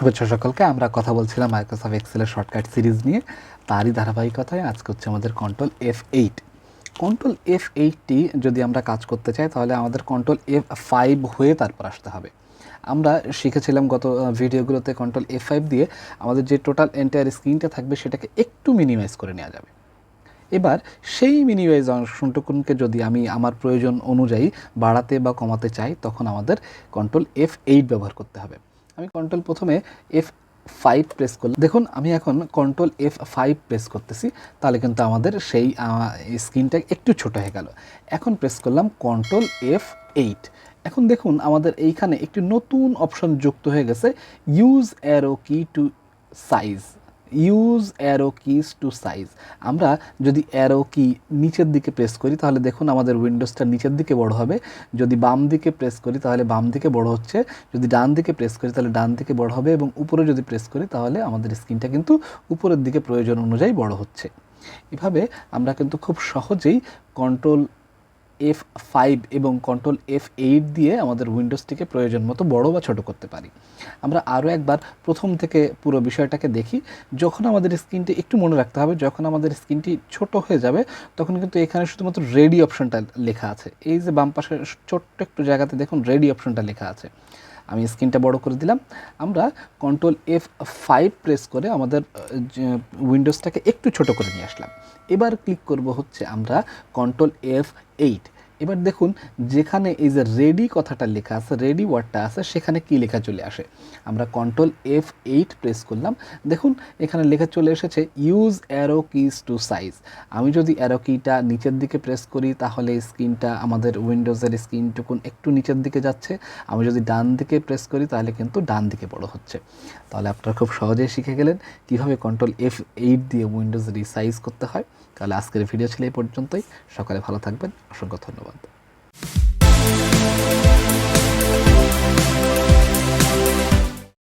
শুভেচ্ছা সকলকে। আমরা কথা বলছিলাম মাইক্রোসফট এক্সেলের শর্টকাট সিরিজ নিয়ে, তারই ধারাবাহিকতায় আজকে হচ্ছে আমাদের ctrl+F8। ctrl+F8টি যদি আমরা কাজ করতে চাই তাহলে আমাদের ctrl+F5 হয়ে তারপর আসতে হবে। আমরা শিখেছিলাম গত ভিডিওগুলোতে ctrl+F5 দিয়ে আমাদের যে টোটাল এন্টায়ার স্ক্রিনটা থাকবে সেটাকে একটু মিনিমাইজ করে নেওয়া যাবে। এবার সেই মিনিমাইজ অংশটুকুনকে যদি আমি আমার প্রয়োজন অনুযায়ী বাড়াতে বা কমাতে চাই তখন আমাদের ctrl+F8 ব্যবহার করতে হবে। আমি প্রথমে F5 প্রেস করলাম। দেখুন আমি এখন ctrl+F5 প্রেস করতেছি, তাহলে কিন্তু আমাদের সেই স্ক্রিনটা একটু ছোট হয়ে গেল। এখন প্রেস করলাম ctrl+F8। এখন দেখুন আমাদের এইখানে একটি নতুন অপশন যুক্ত হয়ে গেছে, use arrow key to size. Use arrow keys to size. আমরা যদি অ্যারো কি নিচের দিকে প্রেস করি তাহলে দেখুন আমাদের উইন্ডোজটা নিচের দিকে বড় হবে, যদি বাম দিকে প্রেস করি তাহলে বাম দিকে বড় হচ্ছে, যদি ডান দিকে প্রেস করি তাহলে ডান দিকে বড় হবে, এবং উপরে যদি প্রেস করি তাহলে আমাদের স্ক্রিনটা কিন্তু উপরের দিকে প্রয়োজন অনুযায়ী বড় হচ্ছে। এভাবে আমরা কিন্তু খুব সহজেই ctrl+F5 এবং ctrl+F8 দিয়ে আমাদের উইন্ডোজটিকে প্রয়োজন মতো বড় বা ছোট করতে পারি। আমরা আরও একবার প্রথম থেকে পুরো বিষয়টাকে দেখি। যখন আমাদের স্ক্রিনটি একটু মনে রাখতে হবে, যখন আমাদের স্ক্রিনটি ছোট হয়ে যাবে তখন কিন্তু এখানে শুধুমাত্র রেডি অপশনটা লেখা আছে। এই যে বাম পাশে ছোট্ট একটু জায়গাতে দেখুন রেডি অপশনটা লেখা আছে। আমি স্ক্রিনটা বড় করে দিলাম। আমরা ctrl+F5 প্রেস করে আমাদের উইন্ডোজটাকে একটু ছোট করে নিয়ে আসলাম। এবার ক্লিক করব হচ্ছে আমরা ctrl+F8। এবার দেখুন যেখানে এই যে রেডি কথাটা লেখা আছে, রেডি ওয়ার্ডটা আছে, সেখানে কি লেখা চলে আসে। আমরা ctrl+F8 প্রেস করলাম, দেখুন এখানে লেখা চলে এসেছে use arrow keys to size. আমি যদি অ্যারো কিটা নিচের দিকে প্রেস করি তাহলে স্ক্রিনটা আমাদের উইন্ডোজের স্ক্রিনটুকুন একটু নিচের দিকে যাচ্ছে, আমি যদি ডান দিকে প্রেস করি তাহলে কিন্তু ডান দিকে বড় হচ্ছে। তাহলে আপনারা খুব সহজেই শিখে গেলেন কীভাবে ctrl+F8 দিয়ে উইন্ডোজ রিসাইজ করতে হয়। তাহলে আজকের ভিডিও ছিল এই পর্যন্তই। সকালে ভালো থাকবেন, অসংখ্য ধন্যবাদ।